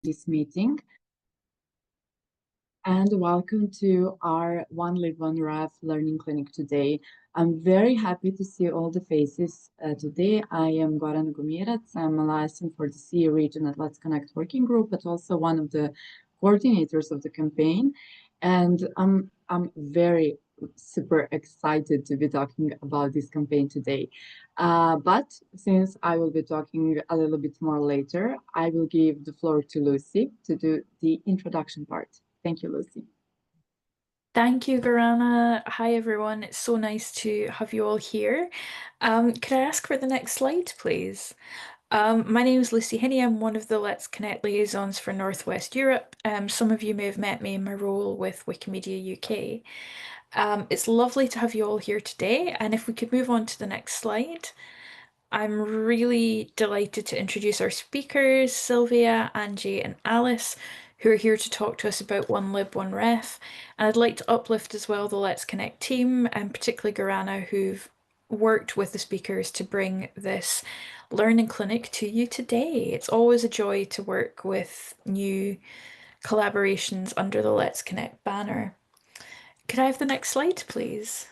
this meeting. And welcome to our 1Lib1Ref Learning Clinic today. I'm very happy to see all the faces today. I am Goran Gutiérrez. I'm a license for the CE region at Let's Connect working group, but also one of the coordinators of the campaign. And I'm very super excited to be talking about this campaign today. But since I will be talking a little bit more later, I will give the floor to Lucy to do the introduction part. Thank you, Lucy. Thank you, Garana. Hi, everyone. It's so nice to have you all here. Could I ask for the next slide, please? My name is Lucy Hinney. I'm one of the Let's Connect liaisons for Northwest Europe. Some of you may have met me in my role with Wikimedia UK. It's lovely to have you all here today. And if we could move on to the next slide. I'm really delighted to introduce our speakers, Silvia, Angie, and Alice, who are here to talk to us about 1Lib1Ref. And I'd like to uplift as well the Let's Connect team, and particularly Garana, who've worked with the speakers to bring this learning clinic to you today. It's always a joy to work with new collaborations under the Let's Connect banner. Could I have the next slide, please?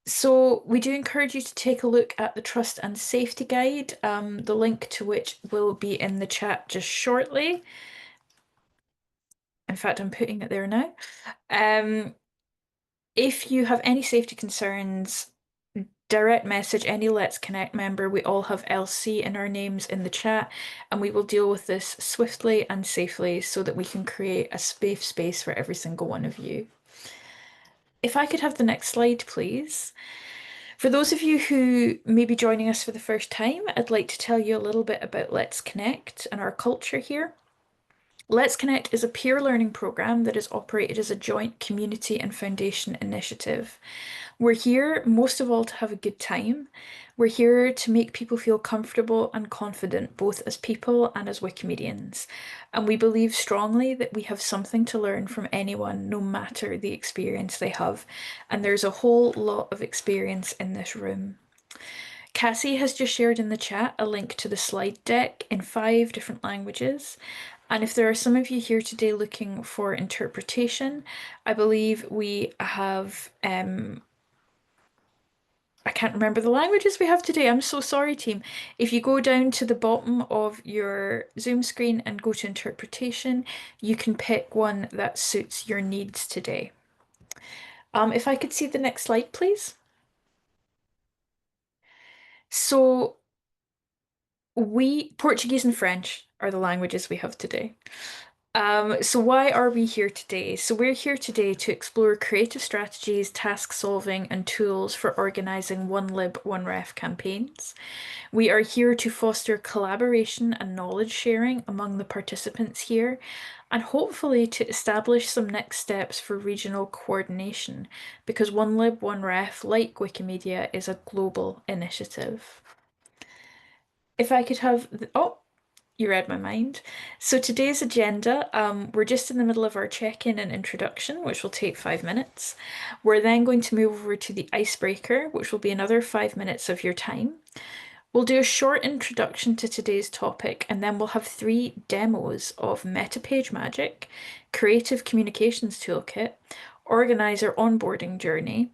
So we do encourage you to take a look at the Trust and Safety Guide, the link to which will be in the chat just shortly. In fact, I'm putting it there now. If you have any safety concerns, direct message any Let's Connect member. We all have LC in our names in the chat, and we will deal with this swiftly and safely so that we can create a safe space for every single one of you. If I could have the next slide, please. For those of you who may be joining us for the first time, I'd like to tell you a little bit about Let's Connect and our culture here. Let's Connect is a peer learning program that is operated as a joint community and foundation initiative. We're here most of all to have a good time. We're here to make people feel comfortable and confident, both as people and as Wikimedians. And we believe strongly that we have something to learn from anyone, no matter the experience they have. And there's a whole lot of experience in this room. Cassie has just shared in the chat a link to the slide deck in 5 different languages. And if there are some of you here today looking for interpretation, I believe we have I can't remember the languages we have today. I'm so sorry, team. If you go down to the bottom of your Zoom screen and go to interpretation, you can pick one that suits your needs today. If I could see the next slide, please. So Portuguese and French are the languages we have today. So why are we here today? So we're here today to explore creative strategies, task solving, and tools for organising 1Lib1Ref campaigns. We are here to foster collaboration and knowledge sharing among the participants here, and hopefully to establish some next steps for regional coordination, because 1Lib1Ref, like Wikimedia, is a global initiative. If I could have you read my mind. So today's agenda, we're just in the middle of our check-in and introduction, which will take 5 minutes. We're then going to move over to the icebreaker, which will be another 5 minutes of your time. We'll do a short introduction to today's topic, and then we'll have 3 demos of Meta Page Magic, Creative Communications Toolkit, Organizer Onboarding Journey,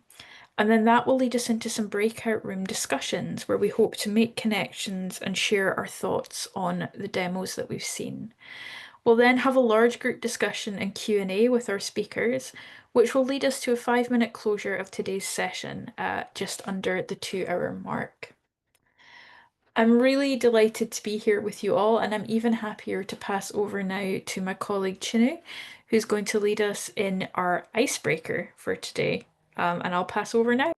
and then that will lead us into some breakout room discussions where we hope to make connections and share our thoughts on the demos that we've seen. We'll then have a large group discussion and Q&A with our speakers, which will lead us to a 5-minute closure of today's session at just under the 2-hour mark. I'm really delighted to be here with you all, and I'm even happier to pass over now to my colleague Chinu, who's going to lead us in our icebreaker for today. And I'll pass over now.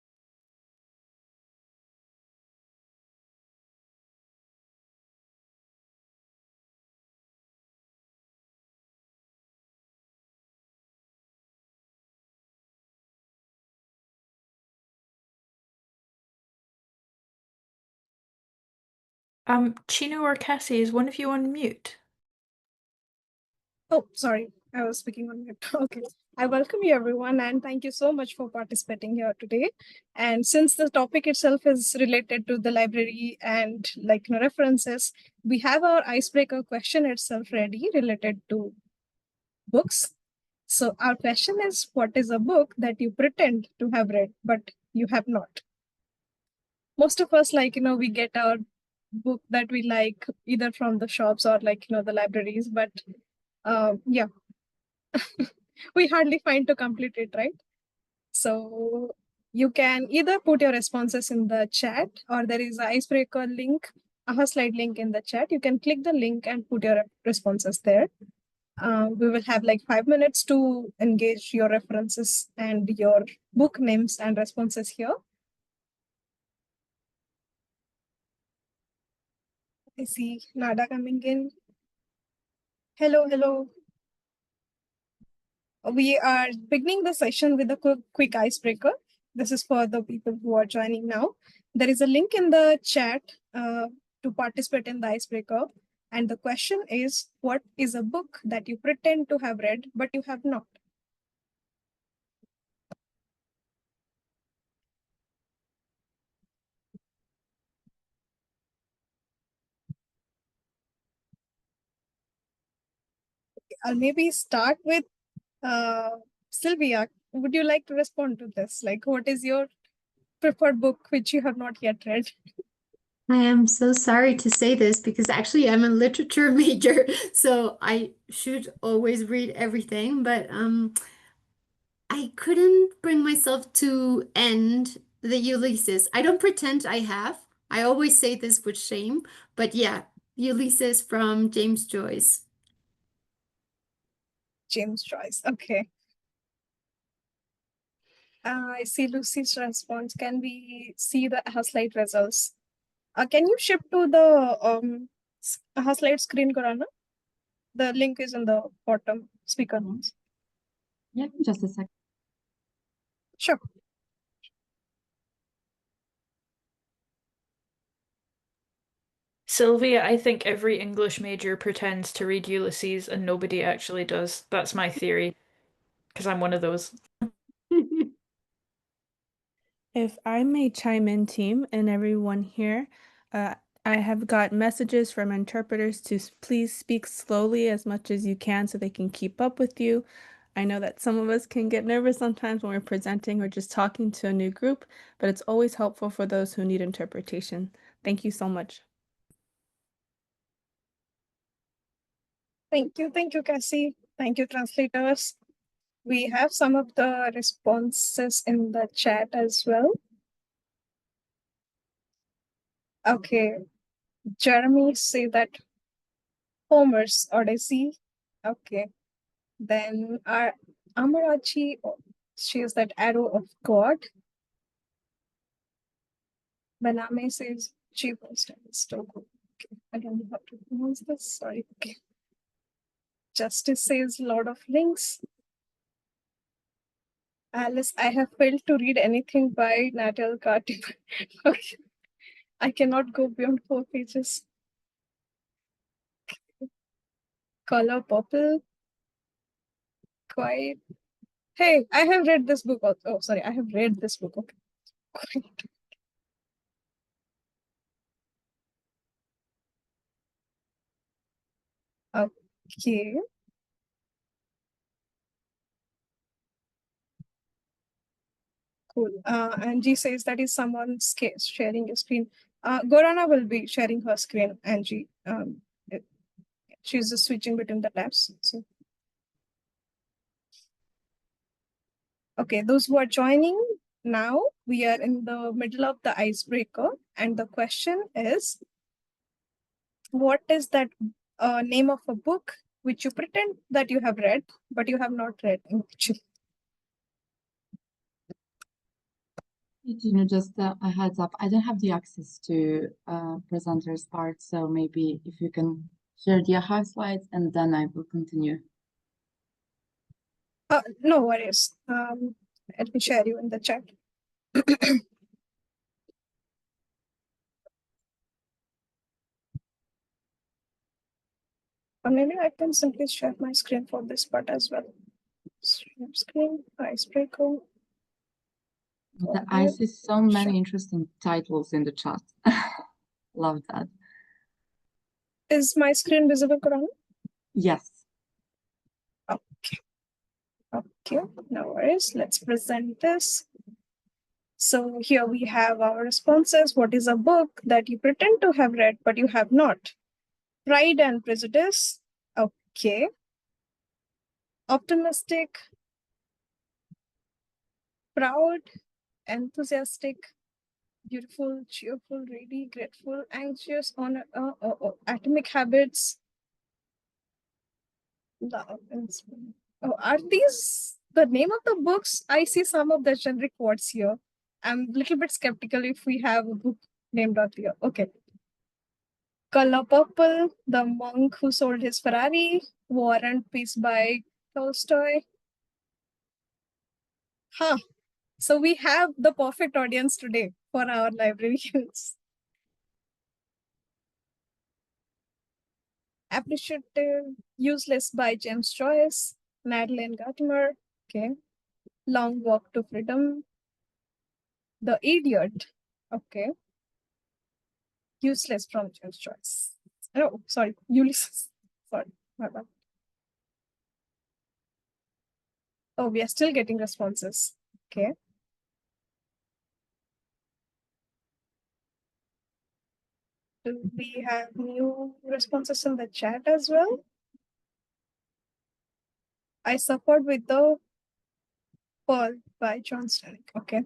Chino or Cassie, is one of you on mute? Oh, sorry, I was speaking on mute. Okay. I welcome you, everyone, and thank you so much for participating here today. And since the topic itself is related to the library and references, we have our icebreaker question itself ready related to books. So our question is, what is a book that you pretend to have read, but you have not? Most of us, we get our book that we like either from the shops or the libraries, but yeah, we hardly find to complete it, right? So you can either put your responses in the chat, or there is an icebreaker link, a slide link in the chat. You can click the link and put your responses there. We will have 5 minutes to engage your references and your book names and responses here. I see Nada coming in. Hello, hello. We are beginning the session with a quick icebreaker. This is for the people who are joining now. There is a link in the chat to participate in the icebreaker. And the question is, what is a book that you pretend to have read, but you have not? I'll maybe start with Silvia. Would you like to respond to this? What is your preferred book which you have not yet read? I am so sorry to say this because actually I'm a literature major, so I should always read everything, but I couldn't bring myself to end the Ulysses. I don't pretend I have. I always say this with shame, but yeah, Ulysses from James Joyce. James Joyce, okay. I see Lucy's response. Can we see the slide results? Can you ship to the slide screen, Gorana? The link is in the bottom speaker notes. Yeah, just a second. Sure. Sylvia, I think every English major pretends to read Ulysses and nobody actually does. That's my theory, because I'm one of those. If I may chime in, team, and everyone here, I have got messages from interpreters to please speak slowly as much as you can so they can keep up with you. I know that some of us can get nervous sometimes when we're presenting or just talking to a new group, but it's always helpful for those who need interpretation. Thank you so much. Thank you, Cassie. Thank you, translators. We have some of the responses in the chat as well. Okay. Jeremy say that Homer's Odyssey. Okay. Then our Amarachi, she is that arrow of God. Baname says she was still good. Okay. I don't know how to pronounce this. Sorry. Okay. Justice says Lord of Rings. Alice, I have failed to read anything by Natal Carty. Okay. I cannot go beyond 4 pages. Color Purple. Quite. Hey, I have read this book. Oh, sorry. I have read this book. Okay. Okay. Cool. Angie says that is someone sharing a screen. Gorana will be sharing her screen, Angie. She's just switching between the tabs. So. Okay, those who are joining now, we are in the middle of the icebreaker. And the question is, what is that name of a book which you pretend that you have read, but you have not read actually? Just a heads up. I don't have the access to presenters part, so maybe if you can share the AHA slides and then I will continue. No worries. Let me share you in the chat. Or maybe I can simply share my screen for this part as well. Share screen, icebreaker. I see so many interesting titles in the chat. Love that. Is my screen visible, Karan? Yes. Okay. Okay, no worries. Let's present this. So here we have our responses. What is a book that you pretend to have read, but you have not? Pride and Prejudice. Okay. Optimistic. Proud. Enthusiastic. Beautiful, cheerful, ready, grateful, anxious, on Atomic Habits. Love and Spring. Oh, are these the name of the books? I see some of the generic words here. I'm a little bit skeptical if we have a book named out here. Okay. Color Purple, The Monk Who Sold His Ferrari, War and Peace by Tolstoy. Huh. So we have the perfect audience today for our librarians. Appreciative, Useless by James Joyce, Madeleine Gardner. Okay. Long Walk to Freedom. The Idiot. Okay. Useless from James Joyce. Oh, sorry, Ulysses. Sorry, my bad. Oh, we are still getting responses. Okay. Do we have new responses in the chat as well? I suffered with the Pearl by John Stenick. Okay.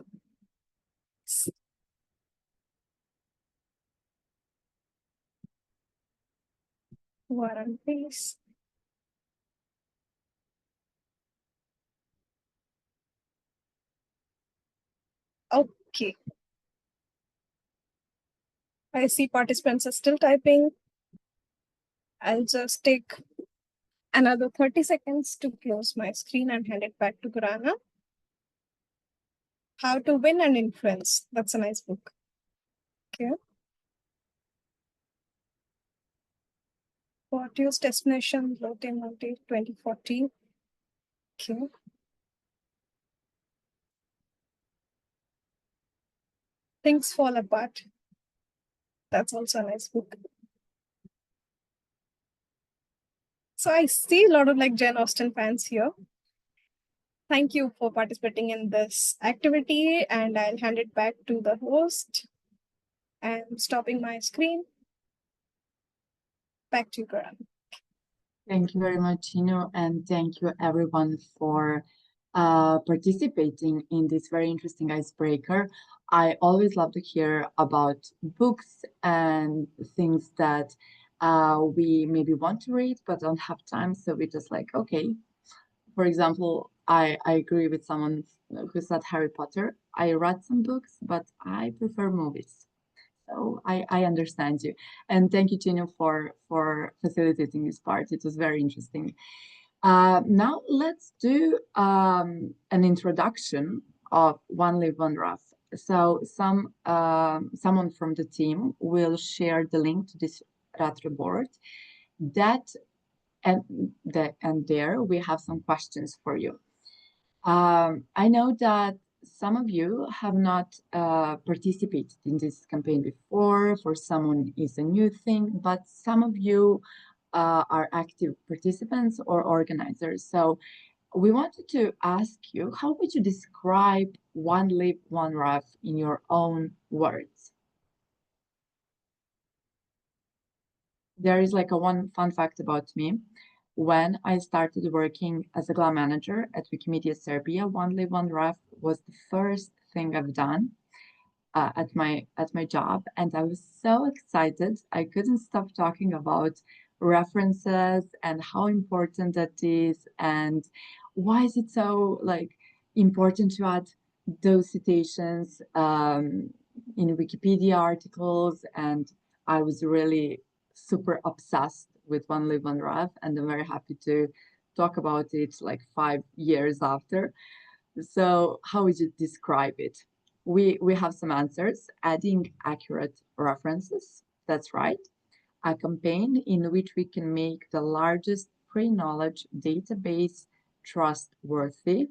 War and Peace. Okay. I see participants are still typing. I'll just take another 30 seconds to close my screen and hand it back to Gurana. How to Win and Influence. That's a nice book. Okay. Portuguese Destination, Lotte Monte, 2040. Okay. Things Fall Apart. That's also a nice book. So I see a lot of like Jane Austen fans here. Thank you for participating in this activity, and I'll hand it back to the host. I'm stopping my screen. Back to you, Karan. Thank you very much, Chino, and thank you everyone for participating in this very interesting icebreaker. I always love to hear about books and things that we maybe want to read but don't have time, so we just like, okay. For example, I agree with someone who said Harry Potter. I read some books, but I prefer movies. So I understand you. And thank you, Gino, for facilitating this part. It was very interesting. Now let's do an introduction of 1Lib1Ref. So someone from the team will share the link to this retro board. And there we have some questions for you. I know that some of you have not participated in this campaign before. For someone, it's a new thing, but some of you are active participants or organizers. So we wanted to ask you, how would you describe 1Lib1Ref in your own words? There is like a one fun fact about me. When I started working as a GLA manager at Wikimedia Serbia, 1Lib1Ref was the first thing I've done at my job, and I was so excited. I couldn't stop talking about references and how important that is, and why is it so like important to add those citations in Wikipedia articles. And I was really super obsessed with 1Lib1Ref, and I'm very happy to talk about it like 5 years after. So how would you describe it? We have some answers. Adding accurate references, that's right. A campaign in which we can make the largest pre-knowledge database trustworthy,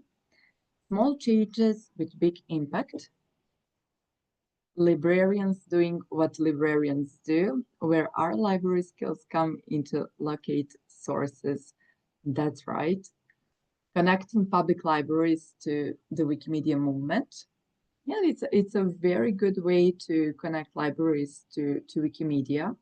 small changes with big impact, librarians doing what librarians do, where our library skills come into locate sources. That's right. Connecting public libraries to the Wikimedia movement. Yeah, it's a very good way to connect libraries to Wikimedia.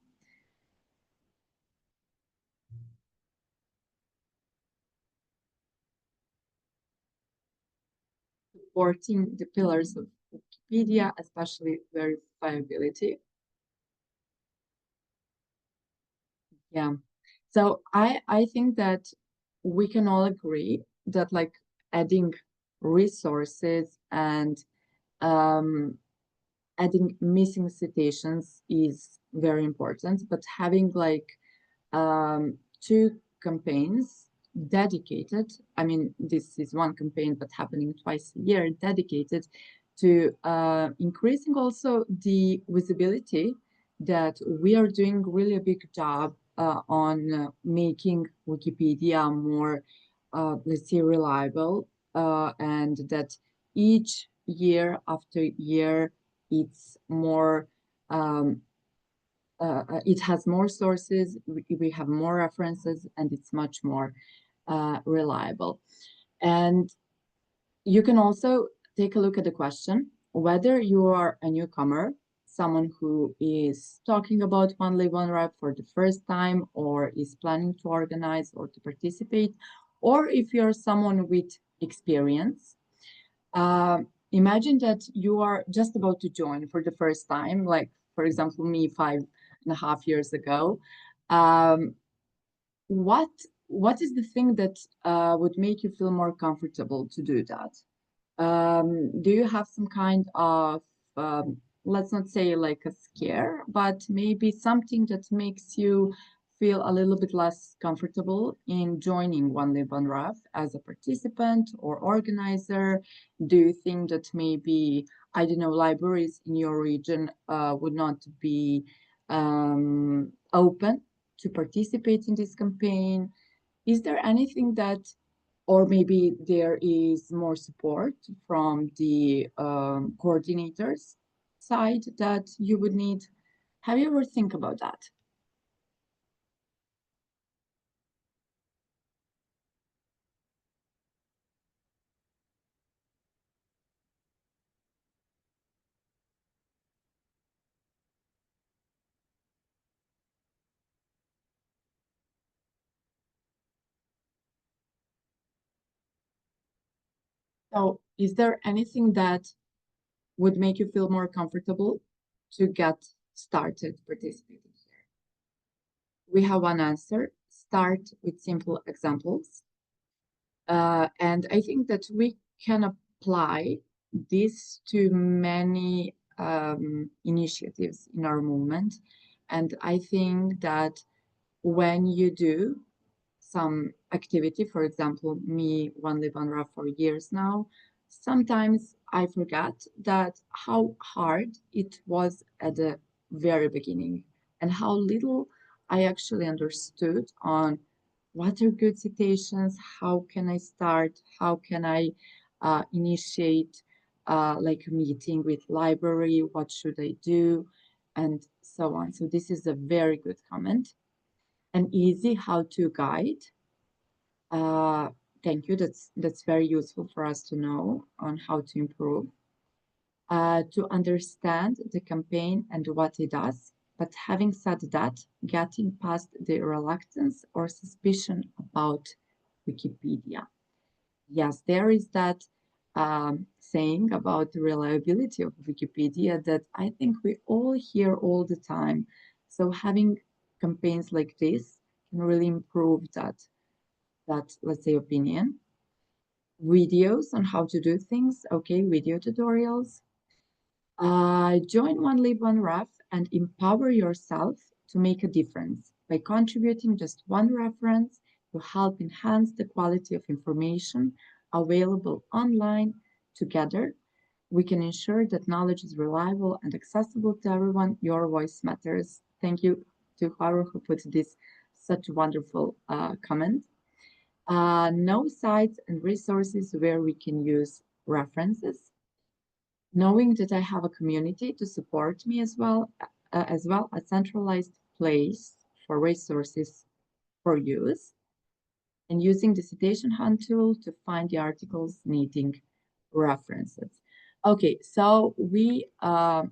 Supporting the pillars of Wikipedia, especially verifiability. Yeah, so I think that we can all agree that like adding resources and adding missing citations is very important, but having like two campaigns dedicated, I mean, this is one campaign, but happening twice a year, dedicated to increasing also the visibility that we are doing really a big job on making Wikipedia more, let's say, reliable, and that each year after year, it's more it has more sources, we have more references, and it's much more reliable. And you can also take a look at the question, whether you are a newcomer, someone who is talking about 1Lib1Ref for the first time, or is planning to organize or to participate, or if you're someone with experience. Imagine that you are just about to join for the first time, like, for example, me 5.5 years ago. What is the thing that would make you feel more comfortable to do that? Do you have some kind of, let's not say like a scare, but maybe something that makes you feel a little bit less comfortable in joining 1Lib1Ref as a participant or organizer? Do you think that maybe, I don't know, libraries in your region would not be open to participate in this campaign? Is there anything that, or maybe there is more support from the coordinators side that you would need? Have you ever think about that? So is there anything that would make you feel more comfortable to get started participating here? We have one answer: start with simple examples. And I think that we can apply this to many initiatives in our movement. And I think that when you do some activity, for example, me, 1Lib1Ref for years now, sometimes I forget that how hard it was at the very beginning and how little I actually understood on what are good citations, how can I start, how can I initiate like a meeting with library, what should I do, and so on. So this is a very good comment. An easy how-to guide. Thank you. That's very useful for us to know on how to improve. To understand the campaign and what it does. But having said that, getting past the reluctance or suspicion about Wikipedia. Yes, there is that saying about the reliability of Wikipedia that I think we all hear all the time. So having campaigns like this can really improve that, let's say, opinion. Videos on how to do things, okay, video tutorials. Join 1Lib1Ref and empower yourself to make a difference by contributing just one reference to help enhance the quality of information available online. Together, we can ensure that knowledge is reliable and accessible to everyone. Your voice matters. Thank you to whoever who put this such wonderful comment. know sites and resources where we can use references, knowing that I have a community to support me as well, a centralized place for resources for use, and using the citation hunt tool to find the articles needing references. Okay, so we have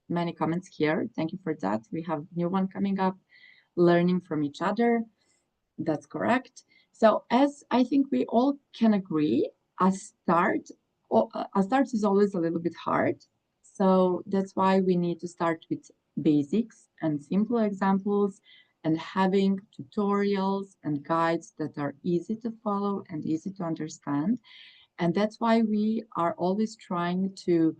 many comments here. Thank you for that. We have new one coming up, learning from each other. That's correct. So as I think we all can agree, a start is always a little bit hard. So that's why we need to start with basics and simple examples and having tutorials and guides that are easy to follow and easy to understand. And that's why we are always trying to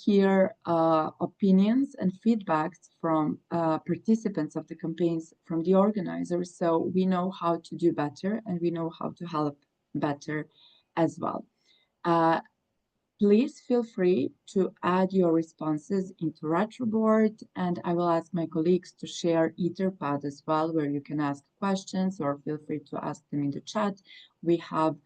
hear opinions and feedbacks from participants of the campaigns, from the organizers, so we know how to do better and we know how to help better as well. Please feel free to add your responses into Retroboard, and I will ask my colleagues to share Etherpad as well, where you can ask questions, or feel free to ask them in the chat. We have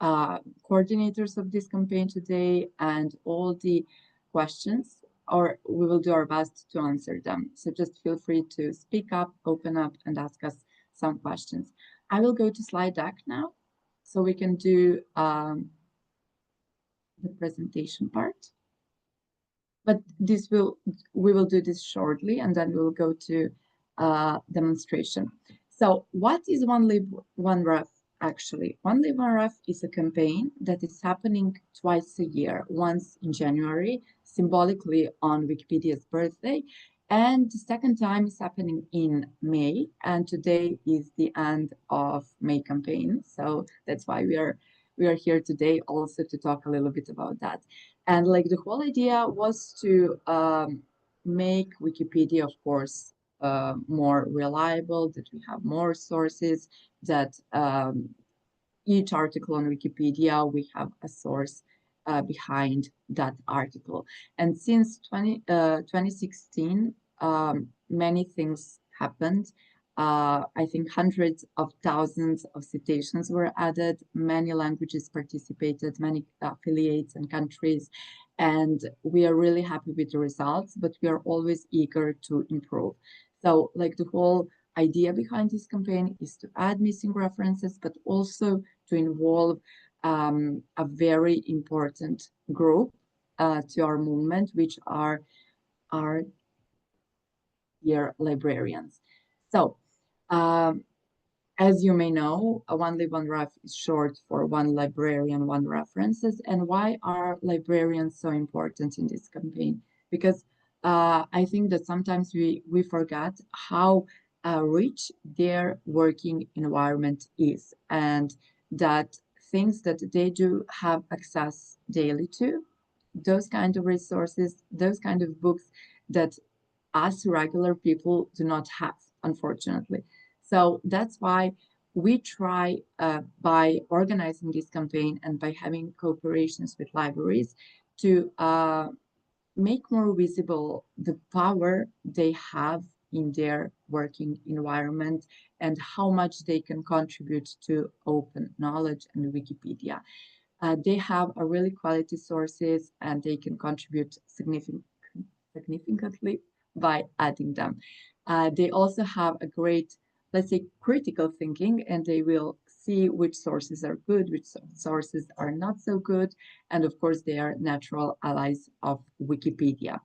coordinators of this campaign today, and all the questions, or we will do our best to answer them. So just feel free to speak up, open up, and ask us some questions. I will go to slide deck now, so we can do the presentation part. But we will do this shortly, and then we will go to demonstration. So what is 1Lib1Ref actually? 1Lib1Ref is a campaign that is happening twice a year, once in January, symbolically on Wikipedia's birthday, and the second time is happening in May, and today is the end of May campaign. So that's why we are here today also to talk a little bit about that. And like the whole idea was to make Wikipedia, of course, more reliable, that we have more sources, that each article on Wikipedia, we have a source behind that article. And since 2016, many things happened. I think hundreds of thousands of citations were added, many languages participated, many affiliates and countries, and we are really happy with the results, but we are always eager to improve. So like the whole idea behind this campaign is to add missing references, but also to involve a very important group to our movement, which are dear librarians. So as you may know, 1Lib1Ref is short for one librarian, one references. And why are librarians so important in this campaign? Because I think that sometimes we forget how rich their working environment is, and that things that they do have access daily to, those kind of resources, those kind of books that us regular people do not have, unfortunately. So that's why we try by organizing this campaign and by having cooperations with libraries to make more visible the power they have in their working environment and how much they can contribute to open knowledge and Wikipedia. They have a really quality sources and they can contribute significantly by adding them. They also have a great, let's say, critical thinking, and they will see which sources are good, which sources are not so good, and of course they are natural allies of Wikipedia.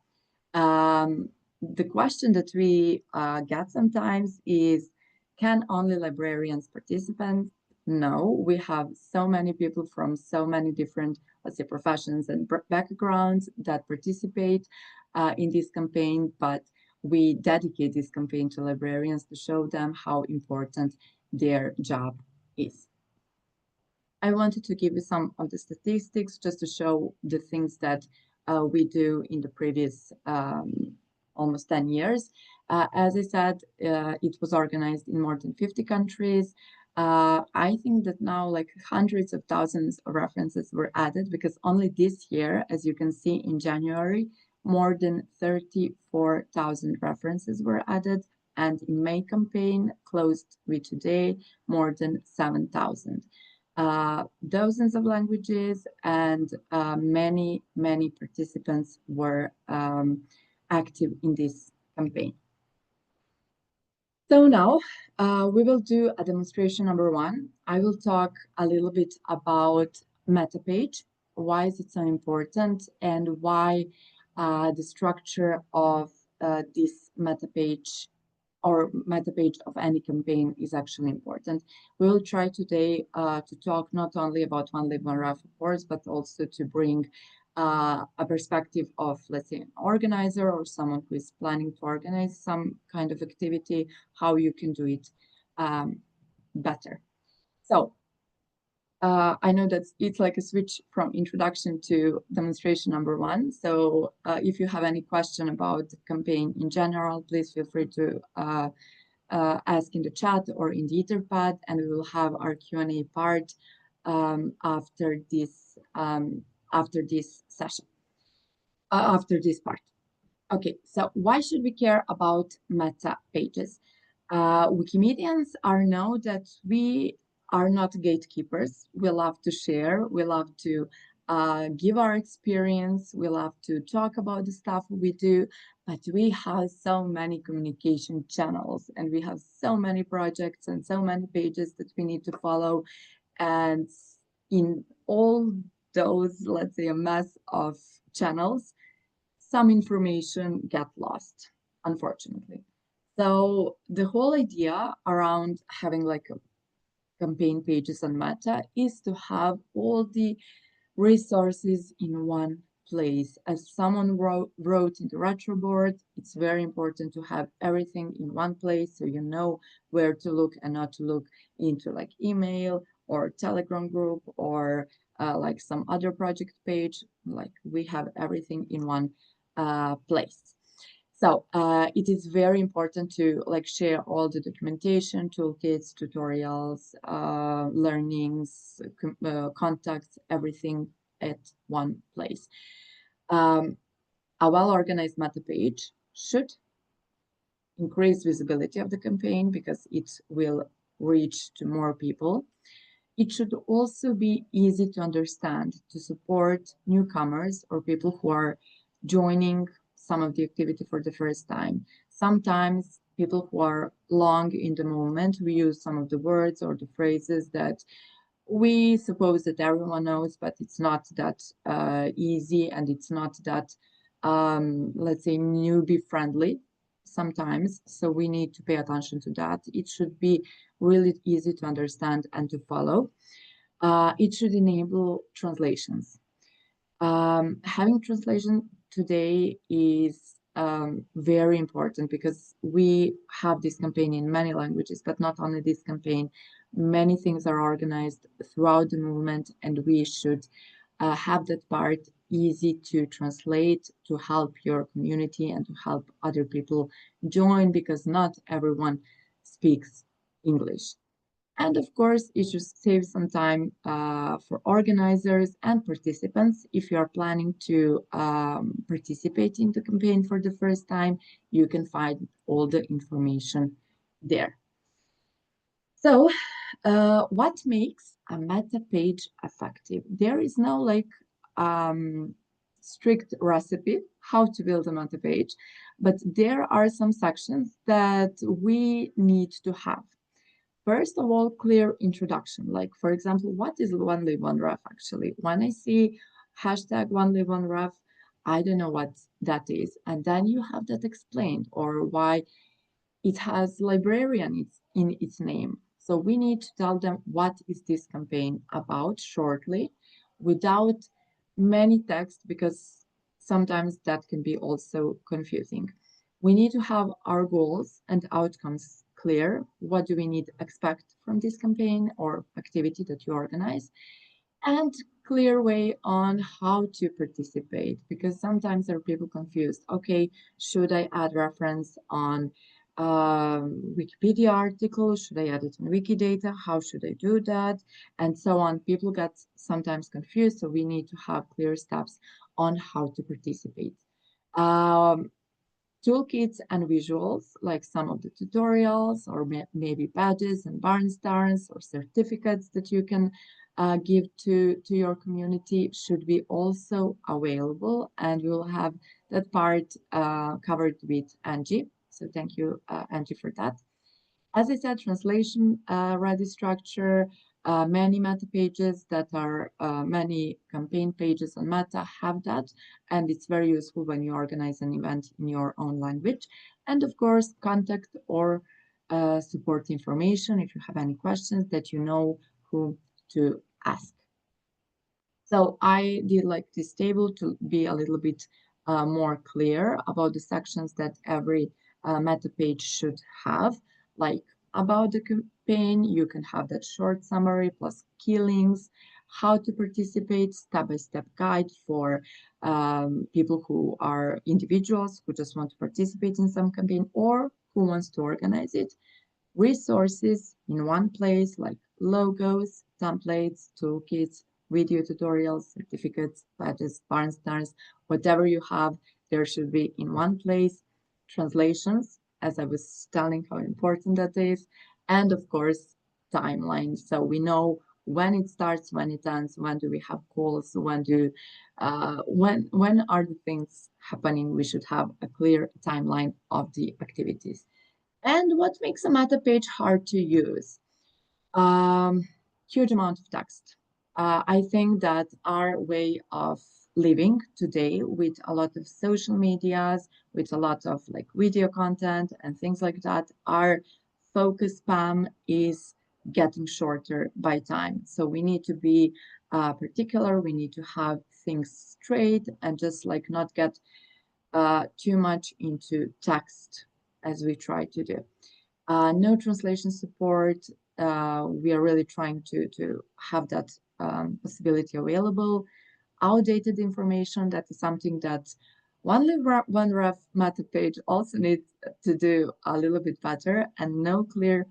The question that we get sometimes is, can only librarians participate? No, we have so many people from so many different, let's say, professions and backgrounds that participate in this campaign, but we dedicate this campaign to librarians to show them how important their job is. I wanted to give you some of the statistics just to show the things that we do in the previous almost 10 years. As I said, it was organized in more than 50 countries. I think that now like hundreds of thousands of references were added, because only this year, as you can see in January, more than 34,000 references were added, and in May campaign, closed with today, more than 7,000. Dozens of languages and many participants were active in this campaign. So now we will do a demonstration number 1. I will talk a little bit about meta page, why is it so important, and why the structure of this meta page or meta page of any campaign is actually important. We will try today to talk not only about 1Lib1Ref, of course, but also to bring a perspective of, let's say, an organizer or someone who is planning to organize some kind of activity, how you can do it better. So I know that it's like a switch from introduction to demonstration number 1. So if you have any question about the campaign in general, please feel free to ask in the chat or in the Etherpad, and we will have our Q&A part after this session, after this part. Okay, so why should we care about meta pages? Wikimedians know that we are not gatekeepers. We love to share. We love to give our experience. We love to talk about the stuff we do, but we have so many communication channels, and we have so many projects and so many pages that we need to follow. And in all those, let's say, a mess of channels, some information get lost, unfortunately. So the whole idea around having like a campaign pages on Meta is to have all the resources in one place. As someone wrote in the retro board, it's very important to have everything in one place so you know where to look and not to look into like email or Telegram group or like some other project page. Like we have everything in one place. So it is very important to like share all the documentation, toolkits, tutorials, learnings, contacts, everything at one place. A well-organized meta page should increase visibility of the campaign because it will reach to more people. It should also be easy to understand to support newcomers or people who are joining some of the activity for the first time. Sometimes people who are long in the moment, we use some of the words or the phrases that we suppose that everyone knows, but it's not that easy, and it's not that, let's say, newbie friendly sometimes. So we need to pay attention to that. It should be really easy to understand and to follow. It should enable translations. Having translation today is very important because we have this campaign in many languages, but not only this campaign. Many things are organized throughout the movement, and we should have that part easy to translate, to help your community and to help other people join, because not everyone speaks English. And of course, it should save some time for organizers and participants. If you are planning to participate in the campaign for the first time, you can find all the information there. So what makes a meta page effective? There is no like strict recipe how to build a meta page, but there are some sections that we need to have. First of all, clear introduction. Like, for example, what is 1Lib1Ref actually? When I see hashtag 1Lib1Ref, I don't know what that is. And then you have that explained, or why it has librarian in its name. So we need to tell them what is this campaign about shortly, without many text, because sometimes that can be also confusing. We need to have our goals and outcomes clear. What do we need to expect from this campaign or activity that you organize? And clear way on how to participate, because sometimes there are people confused. Okay, should I add reference on Wikipedia article? Should I add it on Wikidata? How should I do that? And so on. People get sometimes confused, so we need to have clear steps on how to participate. Toolkits and visuals, like some of the tutorials, or maybe badges and barn stars or certificates that you can give to your community should be also available, and we will have that part covered with Angie. So thank you, Angie, for that. As I said, translation ready structure, many meta pages that are many campaign pages on Meta have that, and it's very useful when you organize an event in your own language. And of course, contact or support information if you have any questions that you know who to ask. So I did like this table to be a little bit more clear about the sections that every meta page should have, like about the campaign, you can have that short summary plus key links, how to participate, step-by-step guide for people who are individuals who just want to participate in some campaign or who wants to organize it, resources in one place like logos, templates, toolkits, video tutorials, certificates, badges, barn stars, whatever you have, there should be in one place. Translations, as I was telling how important that is, and of course, timeline. So we know when it starts, when it ends, when do we have calls, when are the things happening. We should have a clear timeline of the activities. And what makes a meta page hard to use? Huge amount of text. I think that our way of living today with a lot of social medias, with a lot of like video content and things like that, our focus span is getting shorter by time. So we need to be particular, we need to have things straight and just like not get too much into text as we try to do. No translation support. We are really trying to have that possibility available. Outdated information, that is something that 1Lib1Ref meta page also needs to do a little bit better, and no clear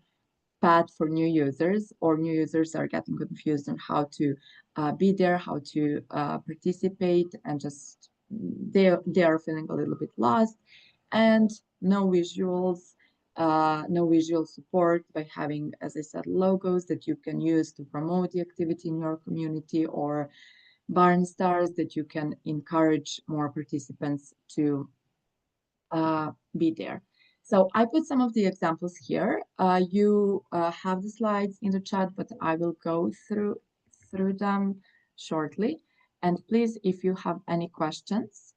path for new users, or new users are getting confused on how to be there, how to participate, and just they are feeling a little bit lost, and no visuals, no visual support by having, as I said, logos that you can use to promote the activity in your community, or barn stars that you can encourage more participants to be there. So I put some of the examples here. You have the slides in the chat, but I will go through them shortly. And please, if you have any questions,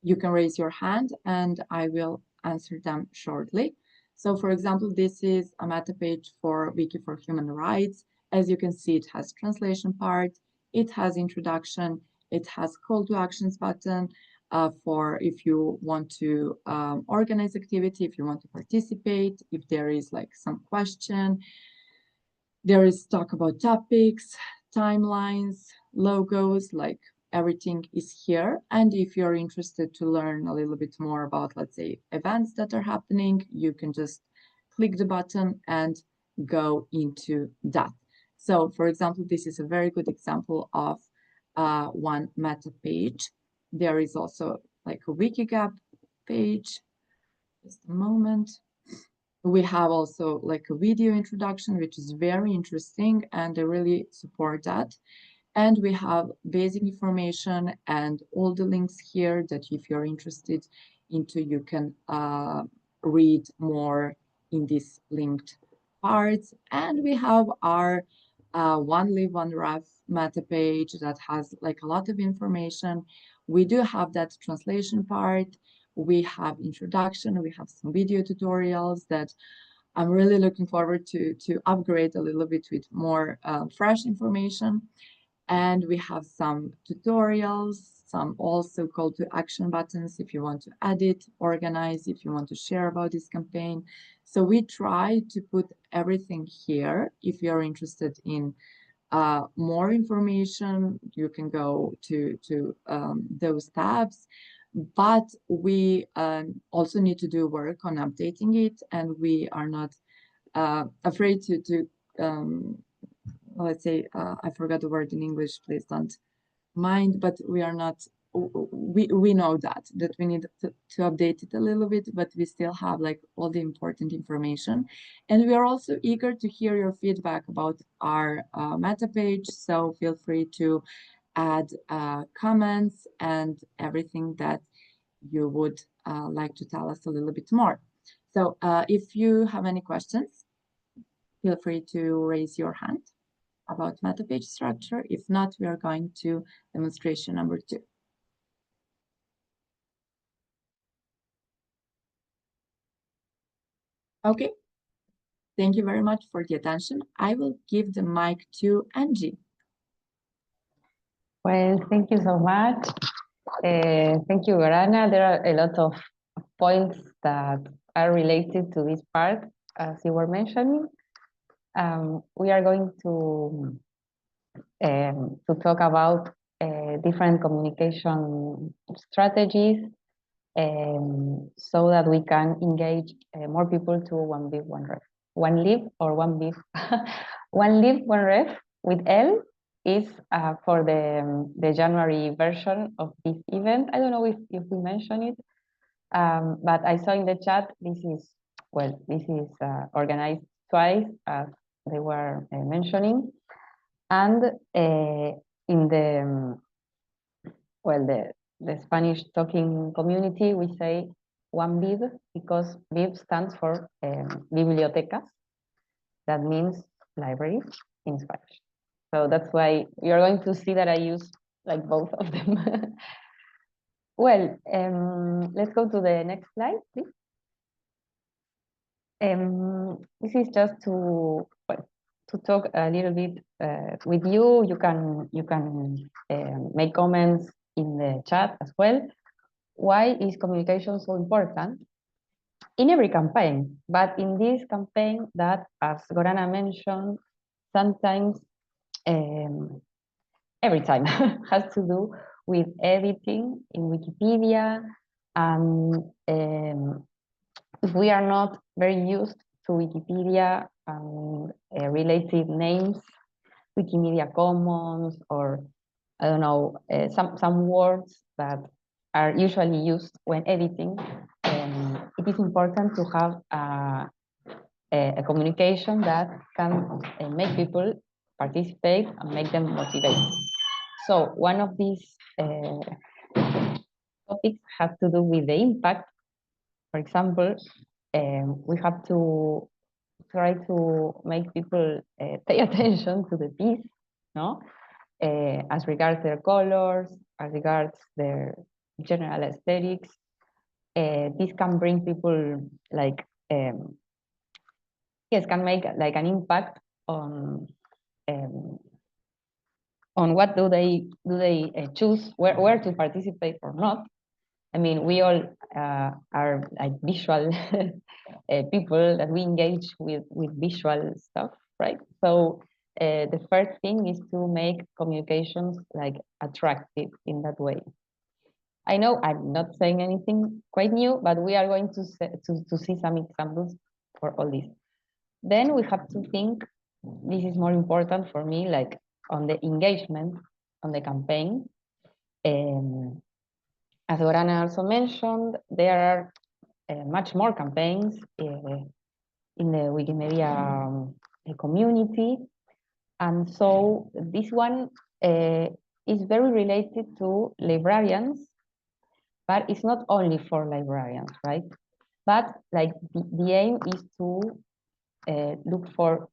you can raise your hand and I will answer them shortly. So for example, this is a meta page for Wiki for Human Rights. As you can see, it has translation part, it has introduction, it has call to actions button for if you want to organize activity, if you want to participate, if there is like some question. There is talk about topics, timelines, logos, like everything is here. And if you're interested to learn a little bit more about, let's say, events that are happening, you can just click the button and go into that. So for example, this is a very good example of one meta page. There is also like a Wikigap page. Just a moment. We have also like a video introduction, which is very interesting, and I really support that. And we have basic information and all the links here that if you're interested into, you can read more in these linked parts. And we have our 1Lib1Ref meta page that has like a lot of information. We do have that translation part. We have introduction, we have some video tutorials that I'm really looking forward to upgrade a little bit with more fresh information. And we have some tutorials, some also call to action buttons if you want to edit, organize, if you want to share about this campaign. So we try to put everything here. If you're interested in more information, you can go to those tabs. But we also need to do work on updating it, and we are not afraid to let's say, I forgot the word in English, please don't mind, but we are not we know that we need to update it a little bit, but we still have like all the important information. And we are also eager to hear your feedback about our meta page. So feel free to add comments and everything that you would like to tell us a little bit more. So if you have any questions, feel free to raise your hand about meta page structure. If not, we are going to demonstration number 2. Okay, thank you very much for the attention. I will give the mic to Angie. Well, thank you so much. Thank you, Gorana. There are a lot of points that are related to this part, as you were mentioning. We are going to talk about different communication strategies so that we can engage more people to 1Lib1Ref. 1Lib or 1Lib, 1Lib1Ref with L is for the January version of this event. I don't know if we mentioned it, but I saw in the chat this is organized twice, as they were mentioning, and in the the Spanish talking community, we say 1Bib because Bib stands for bibliotecas. That means libraries in Spanish. So that's why you're going to see that I use like both of them. Well, let's go to the next slide, please. This is just to talk a little bit with you. You can make comments in the chat as well. Why is communication so important in every campaign? But in this campaign that, as Gorana mentioned, sometimes, every time has to do with editing in Wikipedia. And if we are not very used to Wikipedia and related names, Wikimedia Commons, or I don't know, some words that are usually used when editing, it is important to have a communication that can make people participate and make them motivate. So one of these topics has to do with the impact. For example, we have to try to make people pay attention to the piece, no? As regards their colors, as regards their general aesthetics. This can bring people like, yes, can make like an impact on what do they choose, where to participate or not. I mean, we all are like visual people that we engage with visual stuff, right? So the first thing is to make communications like attractive in that way. I know I'm not saying anything quite new, but we are going to see some examples for all this. Then we have to think, this is more important for me, like on the engagement on the campaign. As Gorana also mentioned, there are much more campaigns in the Wikimedia community. And so this one is very related to librarians, but it's not only for librarians, right? But like the aim is to look for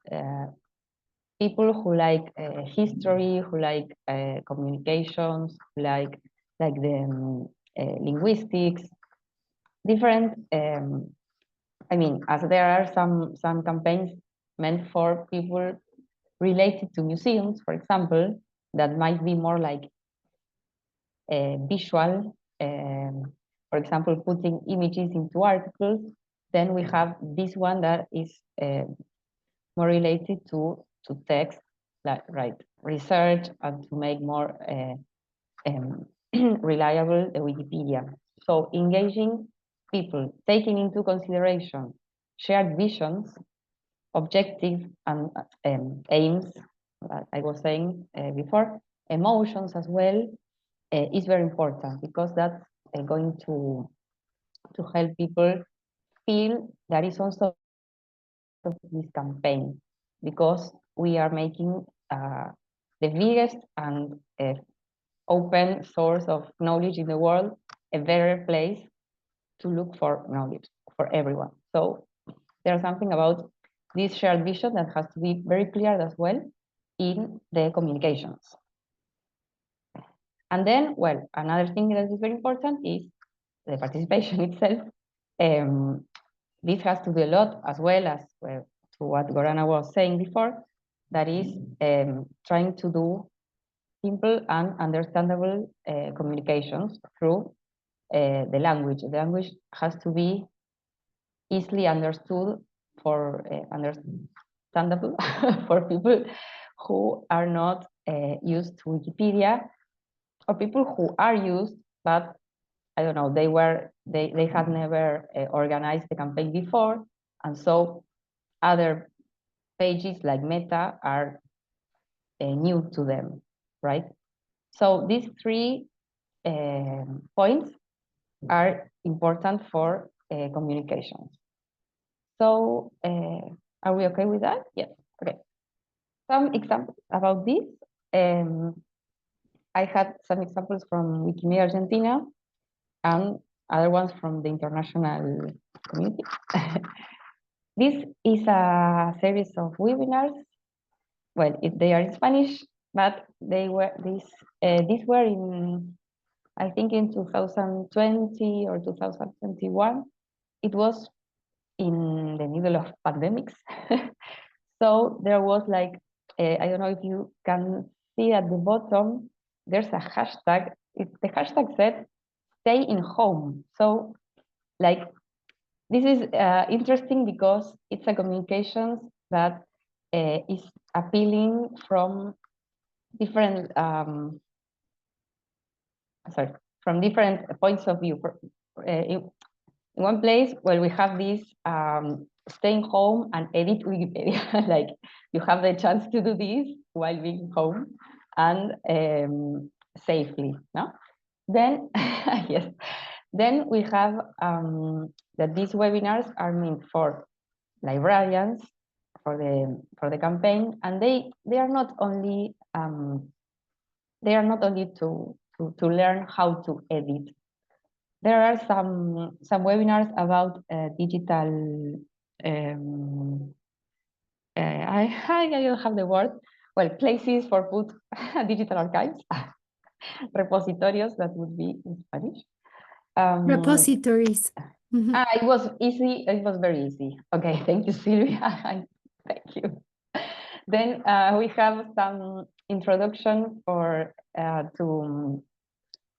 people who like history, who like communications, who like the linguistics, different. I mean, as there are some campaigns meant for people related to museums, for example, that might be more like visual. For example, putting images into articles. Then we have this one that is more related to text, like research, and to make more reliable the Wikipedia. So engaging people, taking into consideration shared visions, objectives, and aims, that I was saying before, emotions as well, is very important, because that's going to help people feel there is also this campaign, because we are making the biggest and open source of knowledge in the world a better place to look for knowledge for everyone. So there's something about this shared vision that has to be very clear as well in the communications. And then, well, another thing that is very important is the participation itself. This has to do a lot as well as to what Gorana was saying before, that is trying to do simple and understandable communications through the language. The language has to be easily understood for understandable for people who are not used to Wikipedia, or people who are used, but I don't know, they had never organized the campaign before, and so other pages like Meta are new to them, right? So these three points are important for communications. So are we okay with that? Yes, okay. Some examples about this. I had some examples from Wikimedia Argentina and other ones from the international community. This is a series of webinars. Well, they are in Spanish, but these were in, I think, in 2020 or 2021. It was in the middle of pandemics. So there was like, I don't know if you can see at the bottom, there's a hashtag. The hashtag said, stay in home. So like, this is interesting because it's a communications that is appealing from different, from different points of view. In one place, well, we have this staying home and edit Wikipedia. Like, you have the chance to do this while being home and safely, no? Then, yes, then we have that these webinars are meant for librarians for the campaign, and they are not only to learn how to edit. There are some webinars about digital. I don't have the word. Well, places for put digital archives, repositorios, that would be in Spanish. Repositories. It was easy. It was very easy. Okay, thank you, Silvia. Thank you. Then we have some introduction to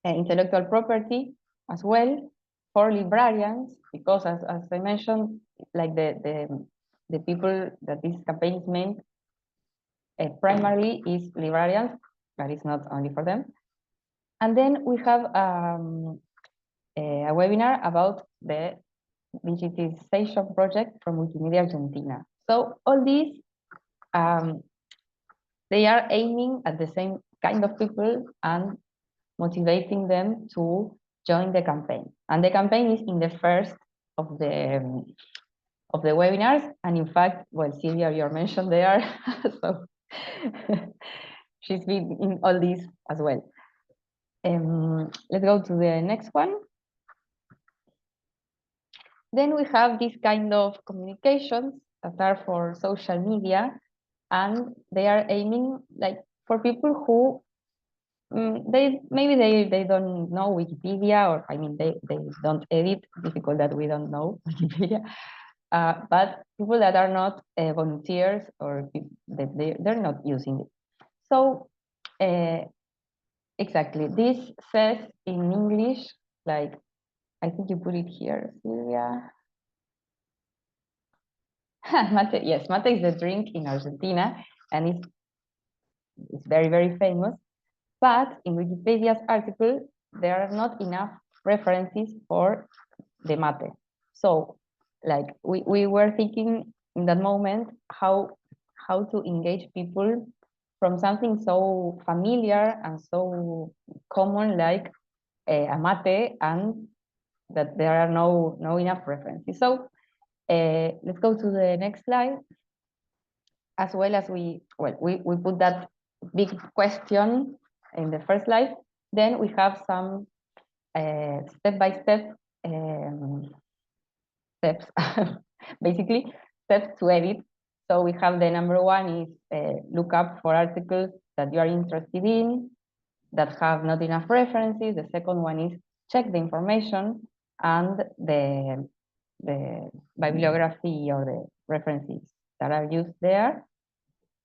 intellectual property as well for librarians, because as I mentioned, like the people that this campaign is meant primarily is librarians, but it's not only for them. And then we have a webinar about the digitization project from Wikimedia Argentina. So all these, they are aiming at the same kind of people and motivating them to join the campaign. And the campaign is in the first of the webinars. And in fact, well, Silvia, you're mentioned there, so she's been in all these as well. Let's go to the next one. Then we have this kind of communications that are for social media, and they are aiming like for people who they don't know Wikipedia, or I mean they don't edit. Difficult that we don't know Wikipedia, but people that are not volunteers, or that they're not using it. So exactly, this says in English, like, I think you put it here, Silvia. Mate, yes, mate is a drink in Argentina, and it's very, very famous. But in Wikipedia's article, there are not enough references for the mate. So, like, we were thinking in that moment how to engage people from something so familiar and so common like a mate, and that there are no enough references. So let's go to the next slide. As well as we put that big question in the first slide. Then we have some step-by-step steps, basically steps to edit. So we have the number one is look up for articles that you are interested in that have not enough references. The second one is check the information and the bibliography or the references that are used there.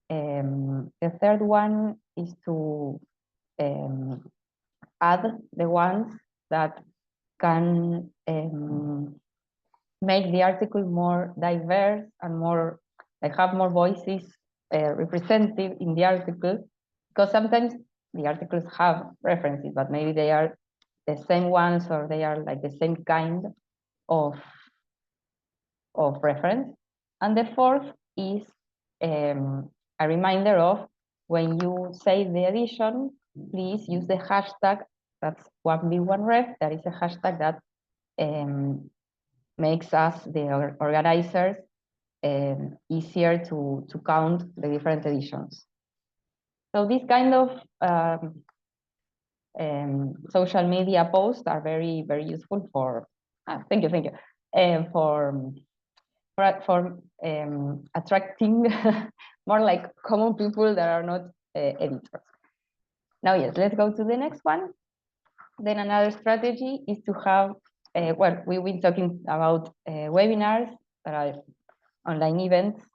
The third one is to add the ones that can make the article more diverse and more, like, have more voices represented in the article, because sometimes the articles have references, but maybe they are the same ones or they are like the same kind of reference. And the fourth is a reminder of when you save the edition, please use the hashtag, that's 1Lib1Ref. That is a hashtag that makes us, the organizers, easier to count the different editions. So these kind of social media posts are very, very useful for, thank you, for attracting more like common people that are not editors. Now, yes, let's go to the next one. Then another strategy is to have, well, we've been talking about webinars that are online events.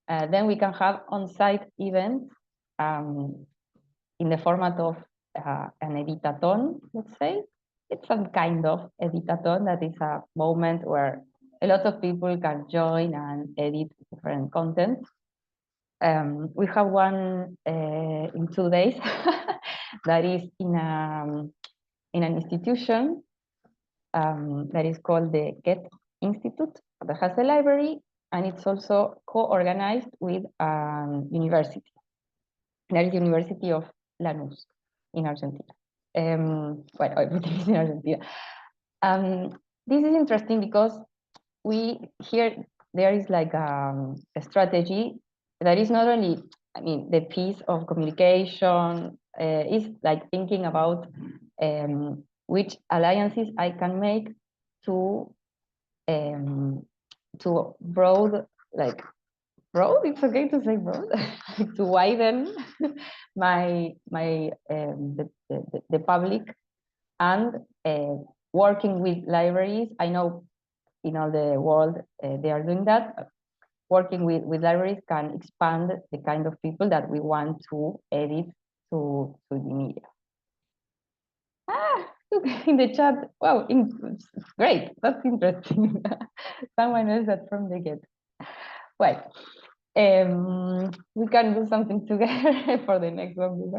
Then we can have on-site events in the format of an editathon, let's say. It's some kind of editathon that is a moment where a lot of people can join and edit different content. We have one in 2 days that is in an institution that is called the Goethe Institute, that has a library, and it's also co-organized with a university. That is the University of Lanús in Argentina. Well, everything is in Argentina. This is interesting because there is like a strategy that is not only, I mean, the piece of communication is like thinking about which alliances I can make to broad, it's okay to say broad, to widen the public, and working with libraries. I know in all the world they are doing that. Working with libraries can expand the kind of people that we want to edit to Wikimedia. Look in the chat. Wow, great. That's interesting. Someone else that's from the Get. Well, we can do something together for the next one.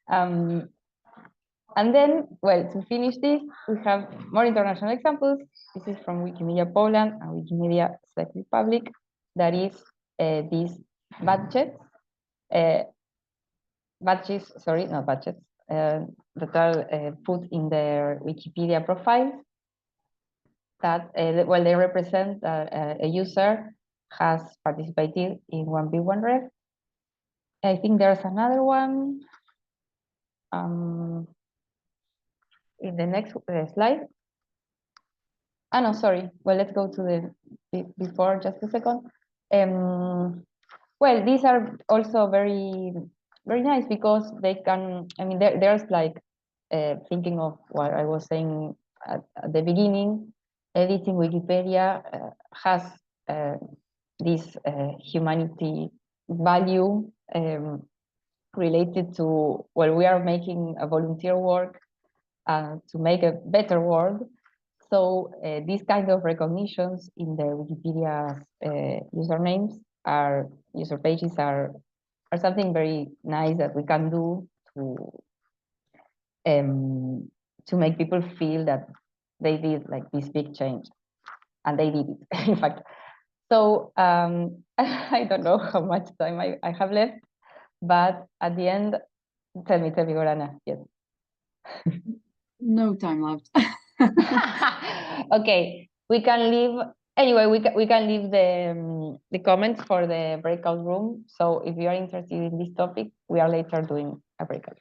And then, well, to finish this, we have more international examples. This is from Wikimedia Poland and Wikimedia Czech Republic. That is these badges, sorry, not badges, that are put in their Wikipedia profiles, that, well, they represent a user has participated in 1Lib1Ref. I think there's another one in the next slide. No, sorry. Well, let's go to the before, just a second. Well, these are also very, very nice because they can, I mean, there's like thinking of what I was saying at the beginning. Editing Wikipedia has this humanity value related to, well, we are making a volunteer work to make a better world. So these kind of recognitions in the Wikipedia usernames, user pages are something very nice that we can do to make people feel that they did like this big change, and they did it, in fact. So I don't know how much time I have left, but at the end, tell me, Gorana, yes. No time left. Okay, we can leave. Anyway, we can leave the comments for the breakout room. So if you are interested in this topic, we are later doing a breakout.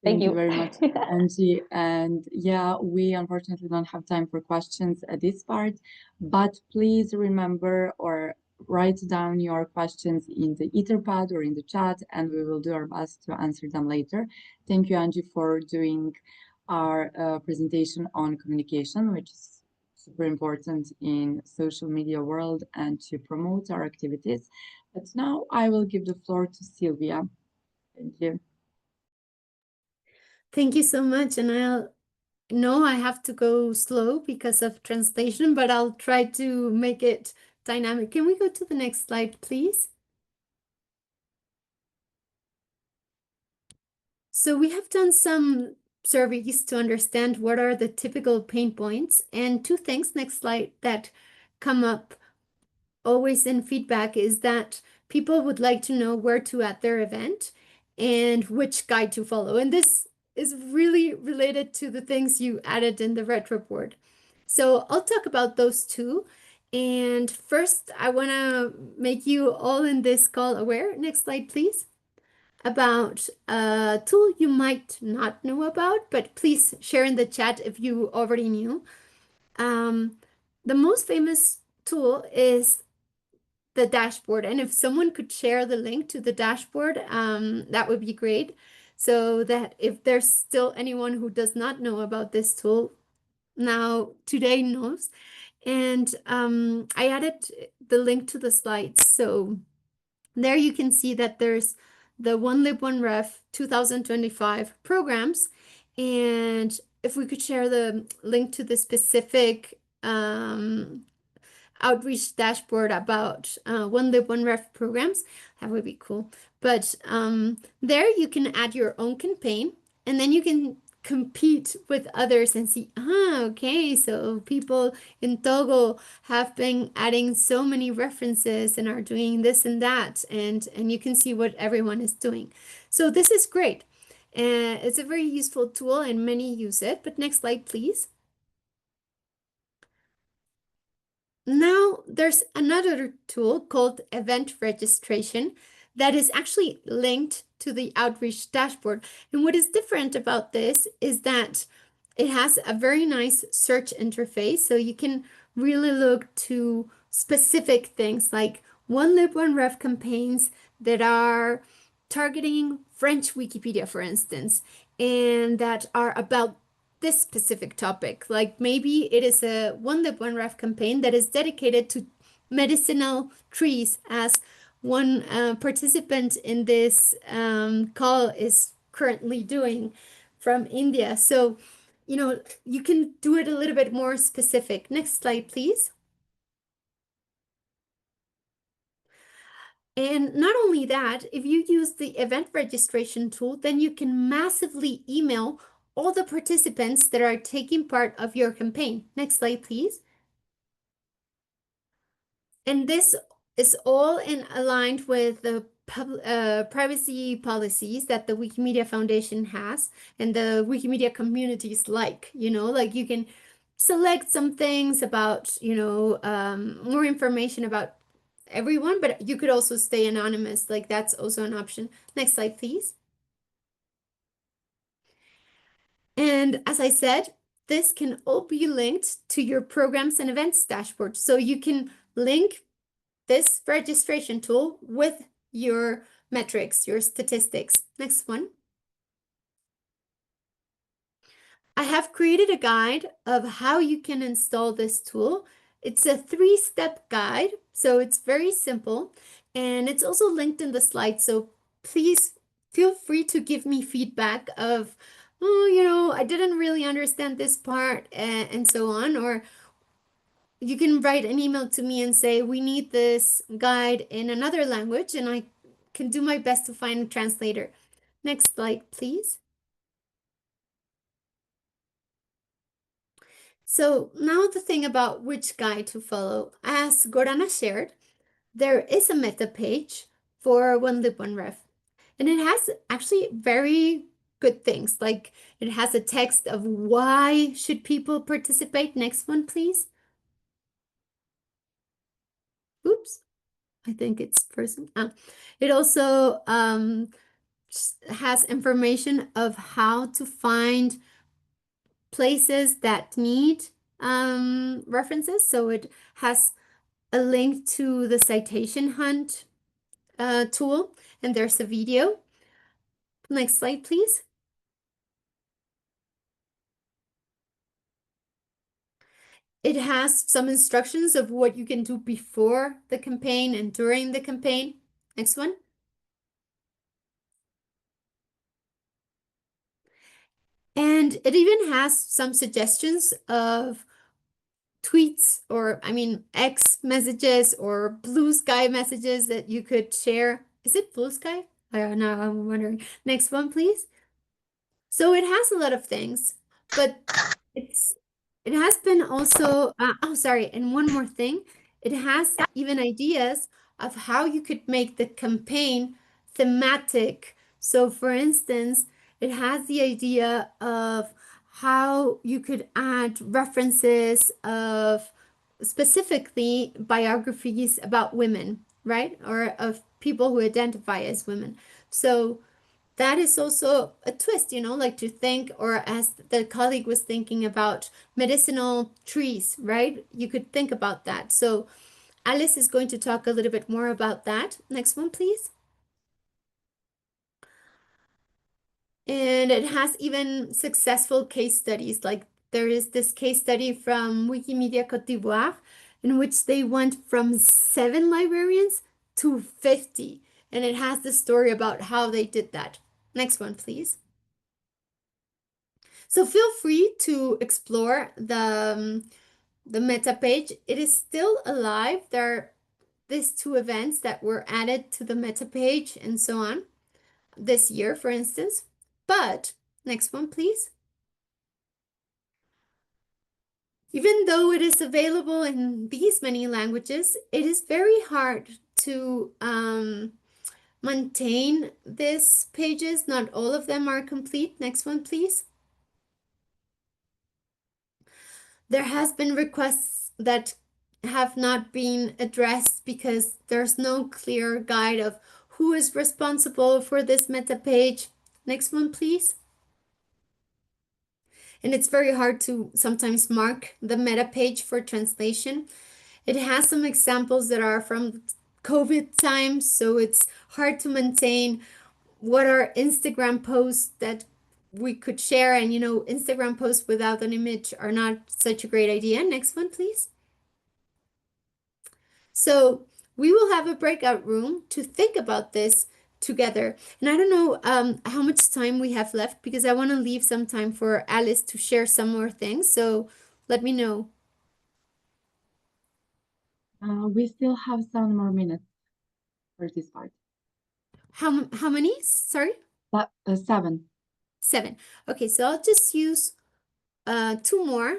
Thank you very much, Angie. And yeah, we unfortunately don't have time for questions at this part, but please remember or write down your questions in the Etherpad or in the chat, and we will do our best to answer them later. Thank you, Angie, for doing our presentation on communication, which is super important in social media world and to promote our activities. But now I will give the floor to Silvia. Thank you. Thank you so much. And I have to go slow because of translation, but I'll try to make it dynamic. Can we go to the next slide, please? So we have done some surveys to understand what are the typical pain points, and two things, next slide, that come up always in feedback is that people would like to know where to at their event and which guide to follow. And this is really related to the things you added in the red report. So I'll talk about those two. And first, I want to make you all in this call aware. Next slide, please. About a tool you might not know about, but please share in the chat if you already knew. The most famous tool is the dashboard. And if someone could share the link to the dashboard, that would be great. So that if there's still anyone who does not know about this tool, now today knows. And I added the link to the slides. So there you can see that there's the 1Lib1Ref 2025 programs. And if we could share the link to the specific outreach dashboard about 1Lib1Ref programs, that would be cool. But there you can add your own campaign, and then you can compete with others and see, okay, so people in Togo have been adding so many references and are doing this and that, and you can see what everyone is doing. So this is great. It's a very useful tool and many use it. But next slide, please. Now there's another tool called event registration that is actually linked to the outreach dashboard. And what is different about this is that it has a very nice search interface. So you can really look to specific things like 1Lib1Ref campaigns that are targeting French Wikipedia, for instance, and that are about this specific topic. Like maybe it is a 1Lib1Ref campaign that is dedicated to medicinal trees, as one participant in this call is currently doing from India. So, you can do it a little bit more specific. Next slide, please. And not only that, if you use the event registration tool, then you can massively email all the participants that are taking part of your campaign. Next slide, please. And this is all aligned with the privacy policies that the Wikimedia Foundation has and the Wikimedia communities like you can select some things about, more information about everyone, but you could also stay anonymous. Like that's also an option. Next slide, please. And as I said, this can all be linked to your programs and events dashboard. So you can link this registration tool with your metrics, your statistics. Next one. I have created a guide of how you can install this tool. It's a 3-step guide, so it's very simple, and it's also linked in the slides. So please feel free to give me feedback of, I didn't really understand this part and so on, or you can write an email to me and say, we need this guide in another language, and I can do my best to find a translator. Next slide, please. So now the thing about which guide to follow. As Gorana shared, there is a meta page for 1Lib1Ref. And it has actually very good things. Like it has a text of why should people participate. Next one, please. Oops, I think it's person. It also has information of how to find places that need references. So it has a link to the citation hunt tool, and there's a video. Next slide, please. It has some instructions of what you can do before the campaign and during the campaign. Next one. And it even has some suggestions of tweets or, I mean, X messages or Blue Sky messages that you could share. Is it Blue Sky? I don't know, I'm wondering. Next one, please. So it has a lot of things, but it has been also, oh, sorry, and one more thing. It has even ideas of how you could make the campaign thematic. So for instance, it has the idea of how you could add references of specifically biographies about women, right? Or of people who identify as women. So that is also a twist, you know, like to think, or as the colleague was thinking about medicinal trees, right? You could think about that. So Alice is going to talk a little bit more about that. Next one, please. And it has even successful case studies. Like there is this case study from Wikimedia Côte d'Ivoire in which they went from 7 librarians to 50. And it has the story about how they did that. Next one, please. So feel free to explore the meta page. It is still alive. There are these 2 events that were added to the meta page and so on this year, for instance. But next one, please. Even though it is available in these many languages, it is very hard to maintain these pages. Not all of them are complete. Next one, please. There has been requests that have not been addressed because there's no clear guide of who is responsible for this meta page. Next one, please. And it's very hard to sometimes mark the meta page for translation. It has some examples that are from COVID times, so it's hard to maintain what are Instagram posts that we could share. And, you know, Instagram posts without an image are not such a great idea. Next one, please. So we will have a breakout room to think about this together. And I don't know how much time we have left because I want to leave some time for Alice to share some more things. So let me know. We still have 7 more minutes for this part. How many? Sorry? 7. 7. Okay, so I'll just use 2 more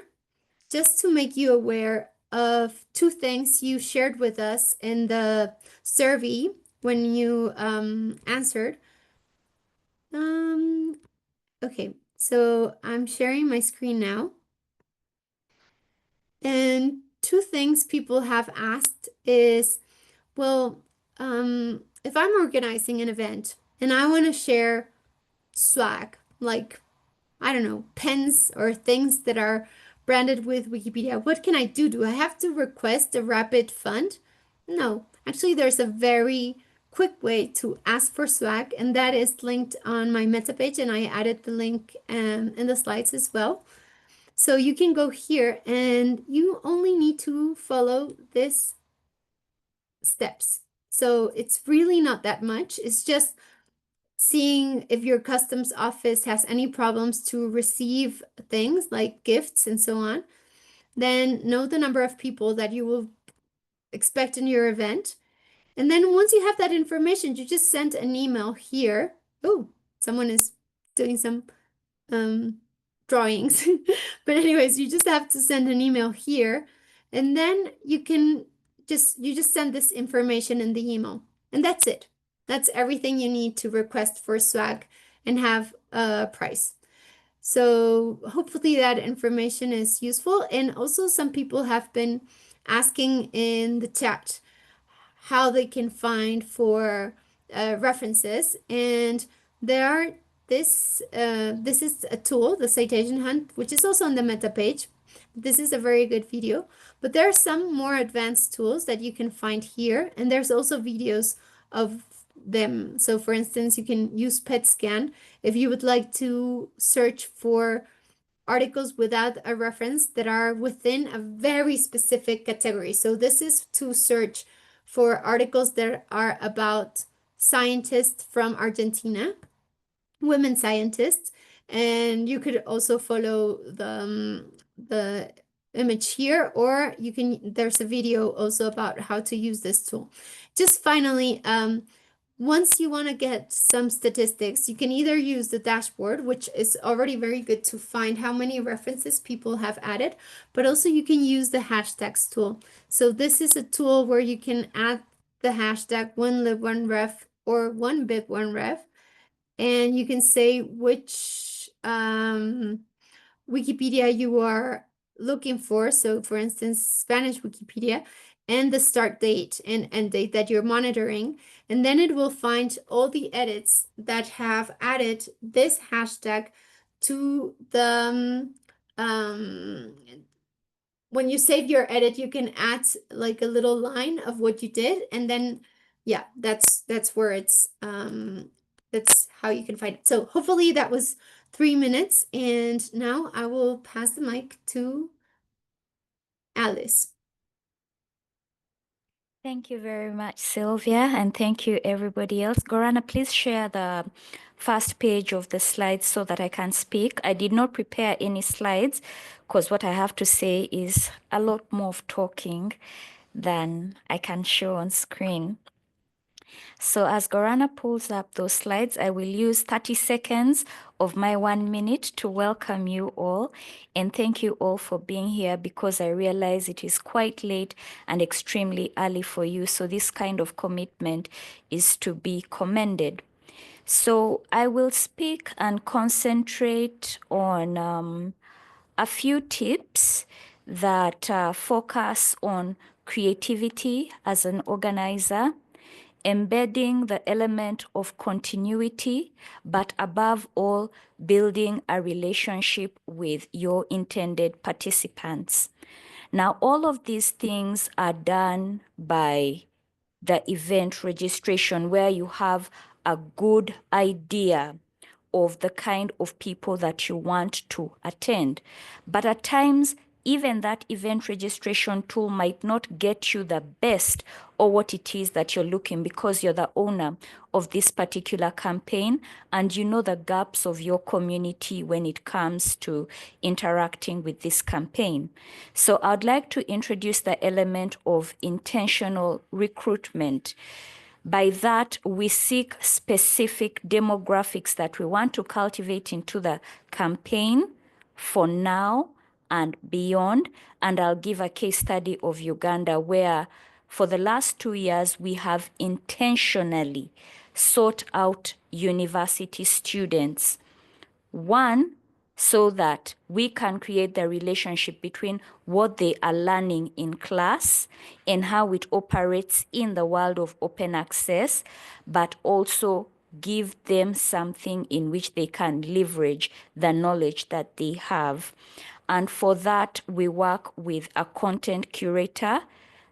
just to make you aware of 2 things you shared with us in the survey when you answered. Okay, so I'm sharing my screen now. And 2 things people have asked is, well, if I'm organizing an event and I want to share swag, like, I don't know, pens or things that are branded with Wikipedia, what can I do? Do I have to request a rapid fund? No, actually, there's a very quick way to ask for swag, and that is linked on my meta page, and I added the link in the slides as well. So you can go here and you only need to follow these steps. So it's really not that much. It's just seeing if your customs office has any problems to receive things like gifts and so on. Then know the number of people that you will expect in your event. And then once you have that information, you just send an email here. Oh, someone is doing some drawings. But anyways, you just have to send an email here, and then you just send this information in the email, and that's it. That's everything you need to request for swag and have a price. So hopefully that information is useful. And also some people have been asking in the chat how they can find for references. And there are this is a tool, the citation hunt, which is also on the meta page. This is a very good video, but there are some more advanced tools that you can find here, and there's also videos of them. So for instance, you can use PetScan if you would like to search for articles without a reference that are within a very specific category. So this is to search for articles that are about scientists from Argentina, women scientists, and you could also follow the image here, or you can, there's a video also about how to use this tool. Just finally, once you want to get some statistics, you can either use the dashboard, which is already very good to find how many references people have added, but also you can use the hashtags tool. So this is a tool where you can add the hashtag 1Lib1Ref or 1Bib1Ref, and you can say which Wikipedia you are looking for. So for instance, Spanish Wikipedia, and the start date and end date that you're monitoring. And then it will find all the edits that have added this hashtag to the, when you save your edit, you can add like a little line of what you did. And then, yeah, that's where it's, that's how you can find it. So hopefully that was 3 minutes. And now I will pass the mic to Alice. Thank you very much, Sylvia, and thank you everybody else. Gorana, please share the first page of the slides so that I can speak. I did not prepare any slides because what I have to say is a lot more of talking than I can show on screen. So as Gorana pulls up those slides, I will use 30 seconds of my 1 minute to welcome you all and thank you all for being here, because I realize it is quite late and extremely early for you. So this kind of commitment is to be commended. So I will speak and concentrate on a few tips that focus on creativity as an organizer, embedding the element of continuity, but above all, building a relationship with your intended participants. Now, all of these things are done by the event registration, where you have a good idea of the kind of people that you want to attend. But at times, even that event registration tool might not get you the best or what it is that you're looking, because you're the owner of this particular campaign and you know the gaps of your community when it comes to interacting with this campaign. So I'd like to introduce the element of intentional recruitment. By that, we seek specific demographics that we want to cultivate into the campaign for now and beyond. And I'll give a case study of Uganda, where for the last 2 years, we have intentionally sought out university students. One, so that we can create the relationship between what they are learning in class and how it operates in the world of open access, but also give them something in which they can leverage the knowledge that they have. And for that, we work with a content curator.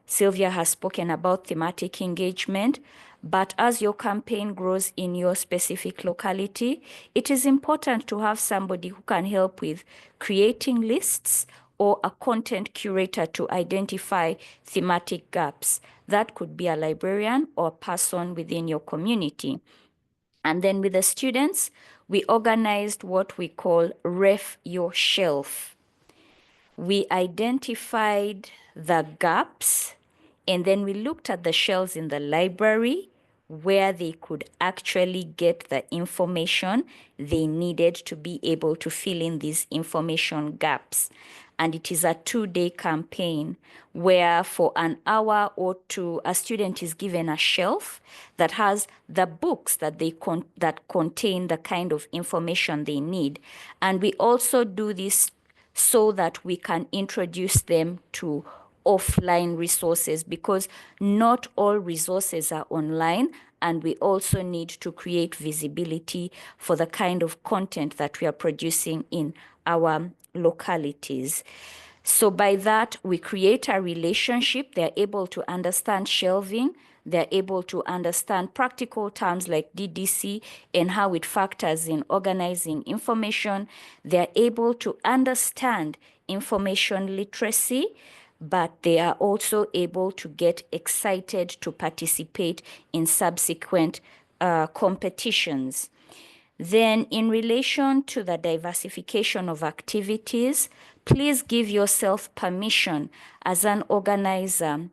Silvia has spoken about thematic engagement, but as your campaign grows in your specific locality, it is important to have somebody who can help with creating lists or a content curator to identify thematic gaps. That could be a librarian or a person within your community. And then with the students, we organized what we call Ref Your Shelf. We identified the gaps, and then we looked at the shelves in the library where they could actually get the information they needed to be able to fill in these information gaps. and it is a 2-day campaign where for an hour or two, a student is given a shelf that has the books that that contain the kind of information they need. And we also do this so that we can introduce them to offline resources, because not all resources are online, and we also need to create visibility for the kind of content that we are producing in our localities. So by that, we create a relationship. They're able to understand shelving. They're able to understand practical terms like DDC and how it factors in organizing information. They're able to understand information literacy, but they are also able to get excited to participate in subsequent competitions. Then in relation to the diversification of activities, please give yourself permission as an organizer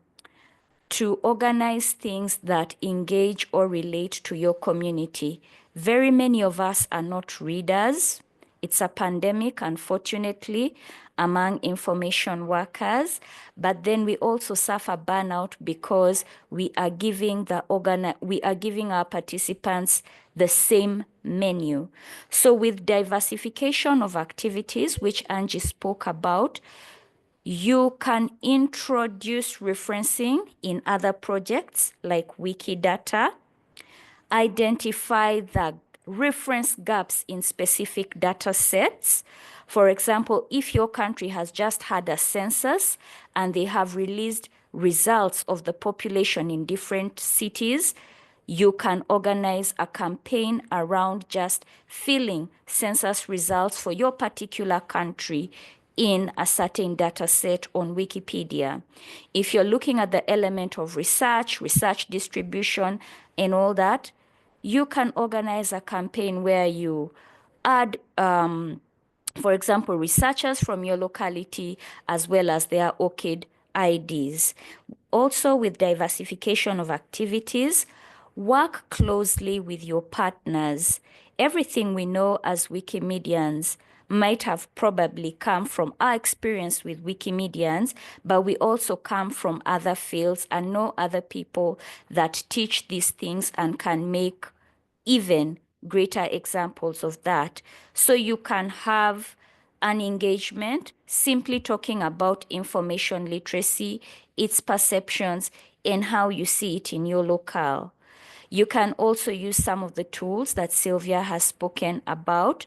to organize things that engage or relate to your community. Very many of us are not readers. It's a pandemic, unfortunately, among information workers, but then we also suffer burnout because we are giving our participants the same menu. So with diversification of activities, which Angie spoke about, you can introduce referencing in other projects like Wikidata, identify the reference gaps in specific data sets. For example, if your country has just had a census and they have released results of the population in different cities, you can organize a campaign around just filling census results for your particular country in a certain data set on Wikipedia. If you're looking at the element of research distribution, and all that, you can organize a campaign where you add, for example, researchers from your locality as well as their ORCID IDs. Also, with diversification of activities, work closely with your partners. Everything we know as Wikimedians might have probably come from our experience with Wikimedians, but we also come from other fields and know other people that teach these things and can make even greater examples of that. So you can have an engagement simply talking about information literacy, its perceptions, and how you see it in your locale. You can also use some of the tools that Silvia has spoken about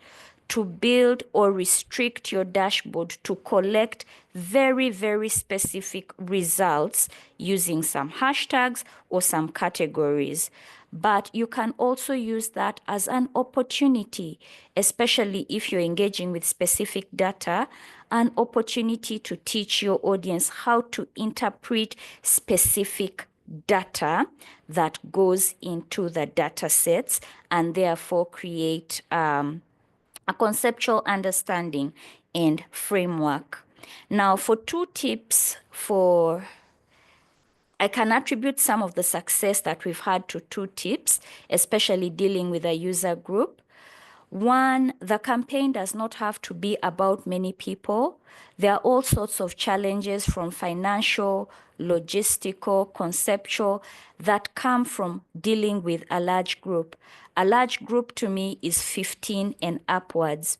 to build or restrict your dashboard to collect very, very specific results using some hashtags or some categories. But you can also use that as an opportunity, especially if you're engaging with specific data, an opportunity to teach your audience how to interpret specific data that goes into the data sets and therefore create a conceptual understanding and framework. Now, for 2 tips I can attribute some of the success that we've had to 2 tips, especially dealing with a user group. 1, the campaign does not have to be about many people. There are all sorts of challenges from financial, logistical, conceptual that come from dealing with a large group. A large group to me is 15 and upwards.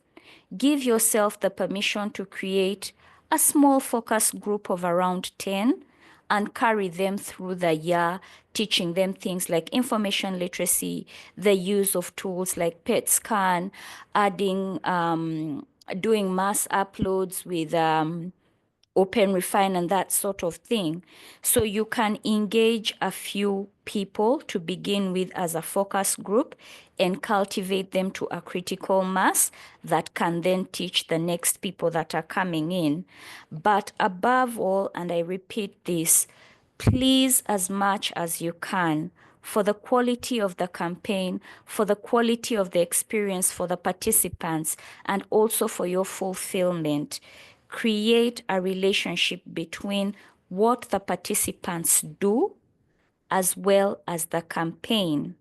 Give yourself the permission to create a small focus group of around 10 and carry them through the year, teaching them things like information literacy, the use of tools like PET scan, adding, doing mass uploads with OpenRefine and that sort of thing. So you can engage a few people to begin with as a focus group and cultivate them to a critical mass that can then teach the next people that are coming in. But above all, and I repeat this, please, as much as you can, for the quality of the campaign, for the quality of the experience for the participants, and also for your fulfillment, create a relationship between what the participants do as well as the campaign.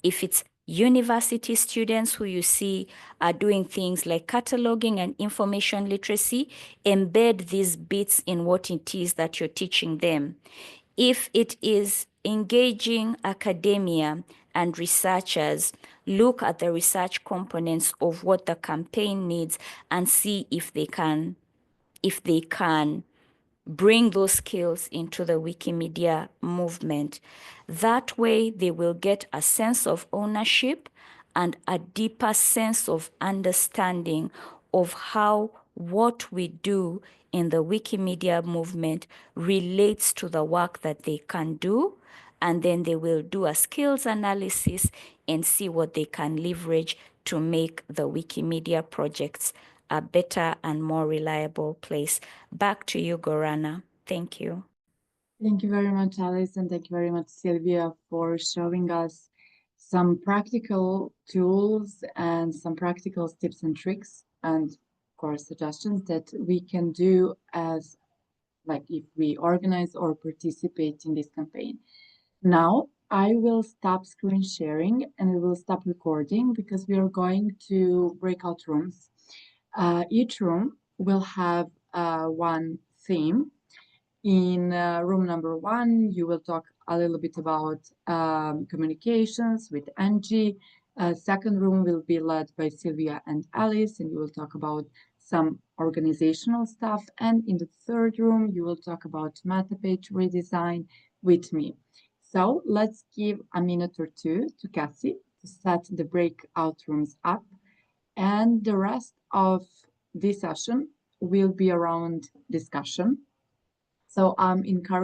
If it's University students who you see are doing things like cataloging and information literacy, embed these bits in what it is that you're teaching them. If it is engaging academia and researchers, look at the research components of what the campaign needs and see if they can bring those skills into the Wikimedia movement. That way, they will get a sense of ownership and a deeper sense of understanding of how what we do in the Wikimedia movement relates to the work that they can do. And then they will do a skills analysis and see what they can leverage to make the Wikimedia projects a better and more reliable place. Back to you, Gorana. Thank you. Thank you very much, Alice, and thank you very much, Silvia, for showing us some practical tools and some practical tips and tricks and, of course, suggestions that we can do as, like, if we organize or participate in this campaign. Now, I will stop screen sharing and we will stop recording because we are going to breakout rooms. Each room will have one theme. In room number 1, you will talk a little bit about communications with Angie. Second room will be led by Silvia and Alice, and you will talk about some organizational stuff. And in the third room, you will talk about meta page redesign with me. So let's give a minute or two to Cassie to set the breakout rooms up. And the rest of this session will be around discussion. So I'm encouraging